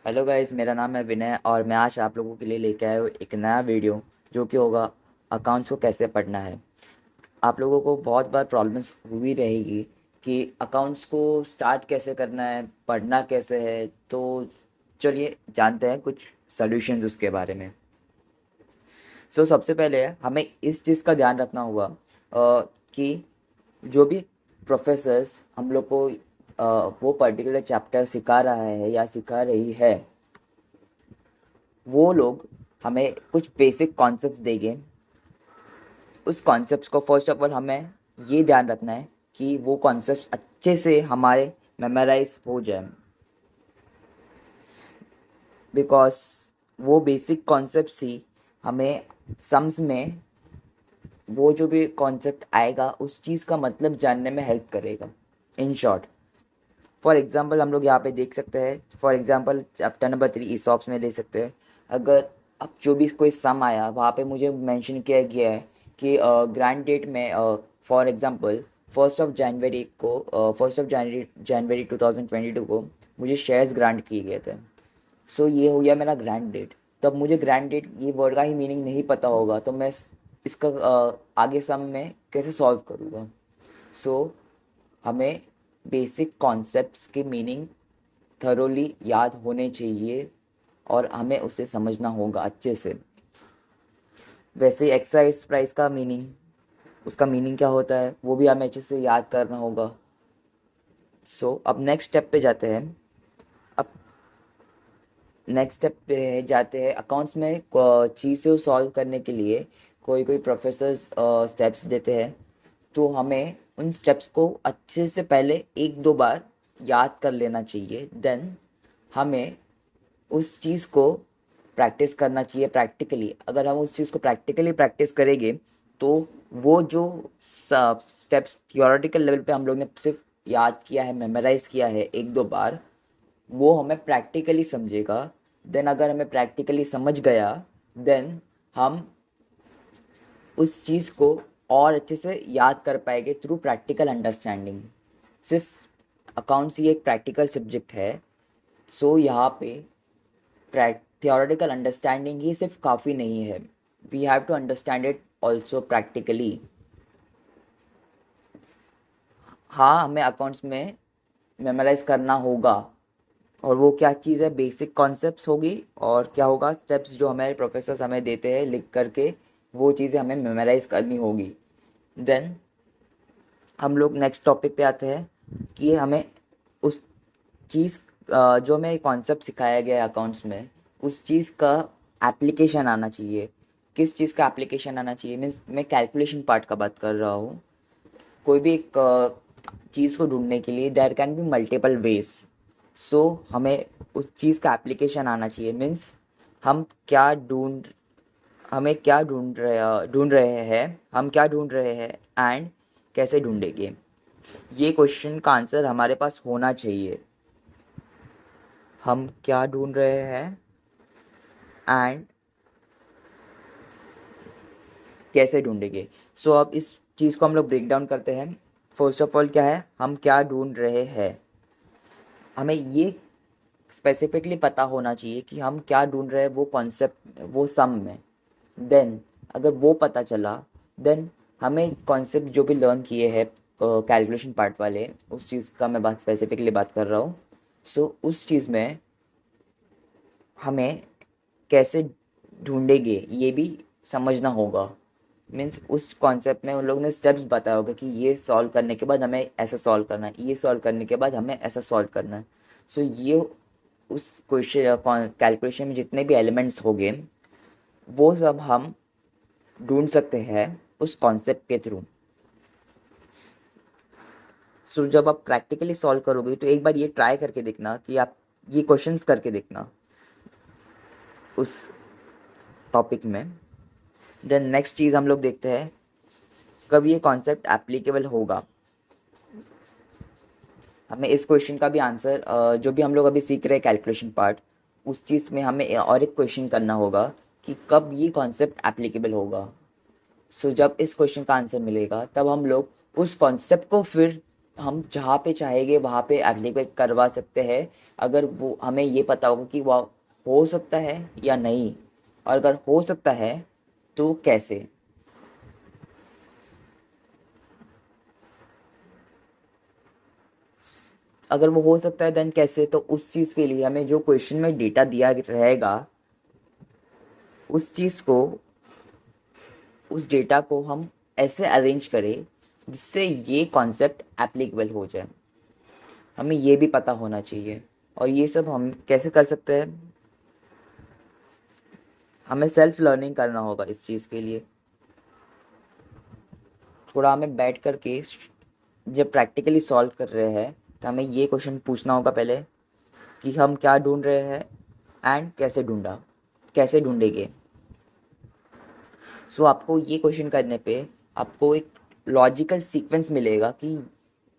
Hello guys, मेरा नाम है विनय और मैं आज आप लोगों के लिए लेके आया हूँ एक नया वीडियो जो कि होगा अकाउंट्स को कैसे पढ़ना है। आप लोगों को बहुत बार प्रॉब्लम्स हुई रहेगी कि अकाउंट्स को स्टार्ट कैसे करना है, पढ़ना कैसे है। तो चलिए जानते हैं कुछ सॉल्यूशंस उसके बारे में। सबसे पहले हमें इस चीज़ का ध्यान रखना होगा कि जो भी प्रोफेसर्स हम लोग को वो पर्टिकुलर चैप्टर सिखा रहा है या सिखा रही है, वो लोग हमें कुछ बेसिक कॉन्सेप्ट्स देंगे। उस कॉन्सेप्ट्स को फर्स्ट ऑफ ऑल हमें ये ध्यान रखना है कि वो कॉन्सेप्ट्स अच्छे से हमारे मेमोराइज हो जाए, बिकॉज वो बेसिक कॉन्सेप्ट्स ही हमें सम्स में वो जो भी कॉन्सेप्ट आएगा उस चीज़ का मतलब जानने में हेल्प करेगा। इन शॉर्ट, फॉर एग्जांपल हम लोग यहाँ पे देख सकते हैं, for example chapter number 3 ESOPs में ले सकते हैं। अगर अब जो भी कोई सम आया वहाँ पे मुझे मेंशन किया गया है कि ग्रांड डेट में for example first of January 2022 को मुझे शेयर्स ग्रांट किए गए थे। ये हो गया मेरा ग्रांड डेट। तब मुझे ग्रांड डेट ये वर्ड का ही मीनिंग नहीं पता होगा तो मैं इसका आगे सम में कैसे सॉल्व करूँगा। सो हमें बेसिक कॉन्सेप्ट्स के मीनिंग थरोली याद होने चाहिए और हमें उसे समझना होगा अच्छे से। वैसे ही एक्सरसाइज प्राइस का मीनिंग, उसका मीनिंग क्या होता है वो भी हमें अच्छे से याद करना होगा। अब नेक्स्ट स्टेप पे जाते हैं। अब नेक्स्ट स्टेप पे जाते हैं अकाउंट्स में चीज़ को सॉल्व करने के लिए कोई कोई प्रोफेसर्स स्टेप्स देते हैं। तो हमें उन स्टेप्स को अच्छे से पहले एक दो बार याद कर लेना चाहिए। देन हमें उस चीज़ को प्रैक्टिस करना चाहिए प्रैक्टिकली। अगर हम उस चीज़ को प्रैक्टिकली प्रैक्टिस करेंगे तो वो जो स्टेप्स थियोरेटिकल लेवल पे हम लोग ने सिर्फ याद किया है, मेमोराइज किया है एक दो बार, वो हमें प्रैक्टिकली समझेगा। देन अगर हमें प्रैक्टिकली समझ गया, देन हम उस चीज़ को और अच्छे से याद कर पाएंगे थ्रू प्रैक्टिकल अंडरस्टैंडिंग। सिर्फ अकाउंट्स ही एक प्रैक्टिकल सब्जेक्ट है। यहाँ पे थियोरेटिकल अंडरस्टैंडिंग ही सिर्फ काफ़ी नहीं है, we have to understand it also practically. हाँ, हमें अकाउंट्स में मेमोराइज करना होगा। और वो क्या चीज़ है, बेसिक कॉन्सेप्ट्स होगी और क्या होगा, स्टेप्स जो हमारे प्रोफेसर्स हमें देते हैं लिख करके, वो चीज़ें हमें मेमोराइज करनी होगी। देन हम लोग नेक्स्ट टॉपिक पे आते हैं कि हमें उस चीज़ जो हमें कॉन्सेप्ट सिखाया गया है अकाउंट्स में, उस चीज़ का एप्लीकेशन आना चाहिए। किस चीज़ का एप्लीकेशन आना चाहिए मीन्स मैं कैलकुलेशन पार्ट का बात कर रहा हूँ। कोई भी एक चीज़ को ढूंढने के लिए there can be multiple ways. हमें उस चीज़ का एप्लीकेशन आना चाहिए। मीन्स हम क्या ढूंढ हमें क्या ढूंढ रहे हैं, हम क्या ढूंढ रहे हैं एंड कैसे ढूंढेंगे, ये क्वेश्चन का आंसर हमारे पास होना चाहिए। हम क्या ढूंढ रहे हैं एंड कैसे ढूंढेंगे। अब इस चीज़ को हम लोग ब्रेक डाउन करते हैं। फर्स्ट ऑफ ऑल क्या है, हम क्या ढूंढ रहे हैं, हमें ये स्पेसिफिकली पता होना चाहिए कि हम क्या ढूंढ रहे हैं वो कॉन्सेप्ट, वो सम में। देन अगर वो पता चला, देन हमें कॉन्सेप्ट जो भी लर्न किए हैं कैलकुलेशन पार्ट वाले, उस चीज़ का मैं बात स्पेसिफिकली बात कर रहा हूँ। उस चीज़ में हमें कैसे ढूंढेंगे ये भी समझना होगा। मीन्स उस कॉन्सेप्ट में उन लोगों ने स्टेप्स बताया होगा कि ये सॉल्व करने के बाद हमें ऐसा सॉल्व करना है, ये सॉल्व करने के बाद हमें ऐसा सॉल्व करना है। ये उस क्वेश्चन कैलकुलेशन में जितने भी एलिमेंट्स होंगे वो सब हम ढूंढ सकते हैं उस कॉन्सेप्ट के थ्रू। जब आप प्रैक्टिकली सॉल्व करोगे तो एक बार ये ट्राई करके देखना कि आप ये क्वेश्चंस करके देखना उस टॉपिक में। देन नेक्स्ट चीज़ हम लोग देखते हैं कब ये कॉन्सेप्ट एप्लीकेबल होगा। हमें इस क्वेश्चन का भी आंसर जो भी हम लोग अभी सीख रहे हैं कैलकुलेशन पार्ट, उस चीज़ में हमें और एक क्वेश्चन करना होगा कि कब ये कॉन्सेप्ट एप्लीकेबल होगा। जब इस क्वेश्चन का आंसर मिलेगा तब हम लोग उस कॉन्सेप्ट को फिर हम जहाँ पे चाहेंगे वहाँ पे एप्लीकेट करवा सकते हैं, अगर वो हमें ये पता होगा कि वह हो सकता है या नहीं, और अगर हो सकता है तो कैसे। अगर वो हो सकता है देन कैसे, तो उस चीज़ के लिए हमें जो क्वेश्चन में डेटा दिया रहेगा उस चीज़ को, उस डेटा को हम ऐसे अरेंज करें जिससे ये कॉन्सेप्ट एप्लीकेबल हो जाए। हमें ये भी पता होना चाहिए। और ये सब हम कैसे कर सकते हैं, हमें सेल्फ लर्निंग करना होगा इस चीज़ के लिए। थोड़ा हमें बैठ कर के जब प्रैक्टिकली सॉल्व कर रहे हैं तो हमें ये क्वेश्चन पूछना होगा पहले कि हम क्या ढूंढ रहे हैं एंड कैसे ढूंढेंगे। सो आपको ये क्वेश्चन करने पे आपको एक लॉजिकल सीक्वेंस मिलेगा कि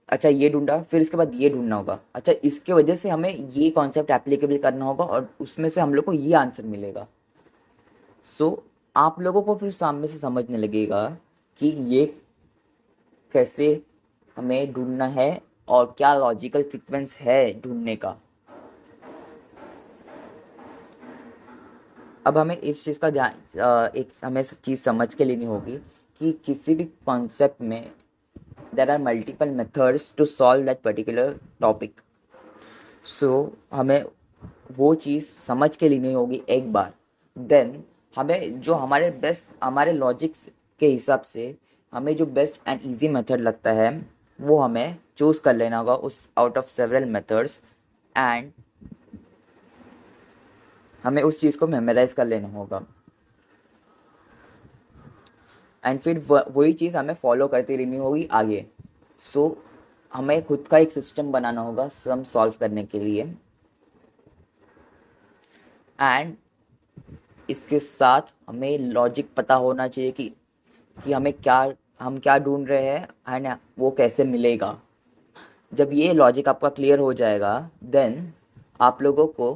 अच्छा ये ढूंढा, फिर इसके बाद ये ढूंढना होगा, अच्छा इसके वजह से हमें ये कॉन्सेप्ट एप्लीकेबल करना होगा और उसमें से हम लोग को ये आंसर मिलेगा। सो आप लोगों को फिर सामने से समझने लगेगा कि ये कैसे हमें ढूंढना है और क्या लॉजिकल सीक्वेंस है ढूंढने का। अब हमें इस चीज़ का ध्यान एक हमें चीज़ समझ के लेनी होगी कि किसी भी कॉन्सेप्ट में there are multiple methods to solve that particular topic. So हमें वो चीज़ समझ के लेनी होगी एक बार, देन हमें जो हमारे लॉजिक्स के हिसाब से हमें जो बेस्ट एंड इजी मेथड लगता है वो हमें चूज़ कर लेना होगा उस out of several methods, and हमें उस चीज़ को मेमोराइज कर लेना होगा एंड फिर वही चीज़ हमें फॉलो करती रहनी होगी आगे। सो हमें खुद का एक सिस्टम बनाना होगा सम सॉल्व करने के लिए, एंड इसके साथ हमें लॉजिक पता होना चाहिए कि हम क्या ढूंढ रहे हैं एंड वो कैसे मिलेगा। जब ये लॉजिक आपका क्लियर हो जाएगा देन आप लोगों को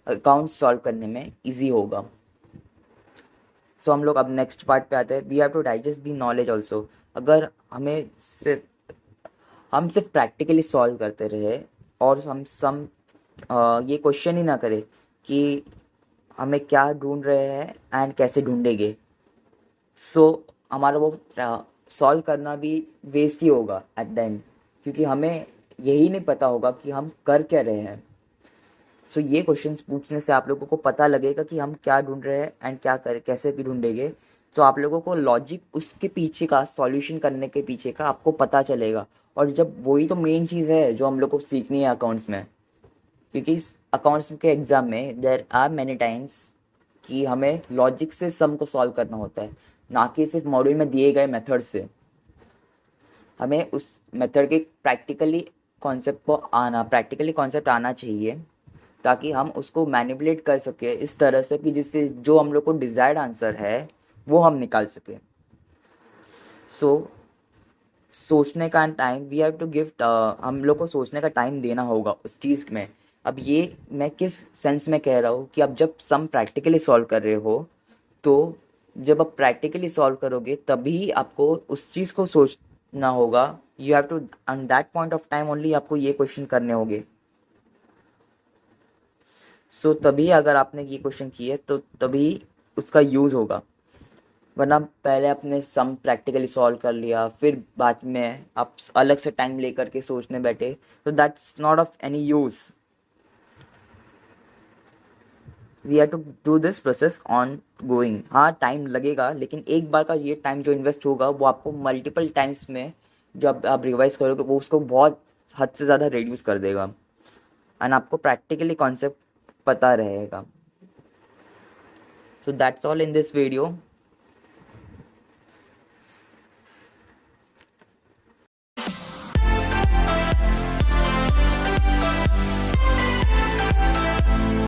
अकाउंट सॉल्व करने में इजी होगा। सो हम लोग अब नेक्स्ट पार्ट पे आते हैं। We have to digest the knowledge also. अगर हम सिर्फ प्रैक्टिकली सॉल्व करते रहे और ये क्वेश्चन ही ना करें कि हमें क्या ढूंढ रहे हैं एंड कैसे ढूंढेंगे, सो हमारा वो सॉल्व करना भी वेस्ट ही होगा एट द एंड, क्योंकि हमें यही नहीं पता होगा कि हम कर क्या रहे हैं। सो ये क्वेश्चंस पूछने से आप लोगों को पता लगेगा कि हम क्या ढूंढ रहे हैं एंड कैसे ढूंढेंगे। तो आप लोगों को लॉजिक उसके पीछे का सॉल्यूशन करने के पीछे का आपको पता चलेगा। और जब वही तो मेन चीज़ है जो हम लोग को सीखनी है अकाउंट्स में, क्योंकि अकाउंट्स के एग्ज़ाम में देर आर मैनी टाइम्स कि हमें लॉजिक से सम को सॉल्व करना होता है, ना कि सिर्फ मॉड्यूल में दिए गए मेथड से। हमें उस मेथड के प्रैक्टिकली कॉन्सेप्ट आना चाहिए ताकि हम उसको मैनिपुलेट कर सके इस तरह से कि जिससे जो हम लोग को डिज़ायर्ड आंसर है वो हम निकाल सकें। सो सोचने का time we have to give, हम लोग को सोचने का टाइम देना होगा उस चीज़ में। अब ये मैं किस सेंस में कह रहा हूँ कि अब जब सम प्रैक्टिकली सॉल्व कर रहे हो तो जब आप प्रैक्टिकली सॉल्व करोगे तभी आपको उस चीज़ को सोचना होगा। You have to on that point of time only आपको ये क्वेश्चन करने होंगे। सो तभी अगर आपने ये क्वेश्चन किए तो तभी उसका यूज़ होगा, वरना पहले आपने सम प्रैक्टिकली सॉल्व कर लिया फिर बाद में आप अलग से टाइम लेकर के सोचने बैठे तो that's not of any use. We have to do this process ongoing. हाँ टाइम लगेगा, लेकिन एक बार का ये टाइम जो इन्वेस्ट होगा वो आपको मल्टीपल टाइम्स में जब आप रिवाइज करोगे वो उसको बहुत हद से ज़्यादा रिड्यूस कर देगा एंड आपको प्रैक्टिकली कॉन्सेप्ट पता रहेगा। So that's all in this video.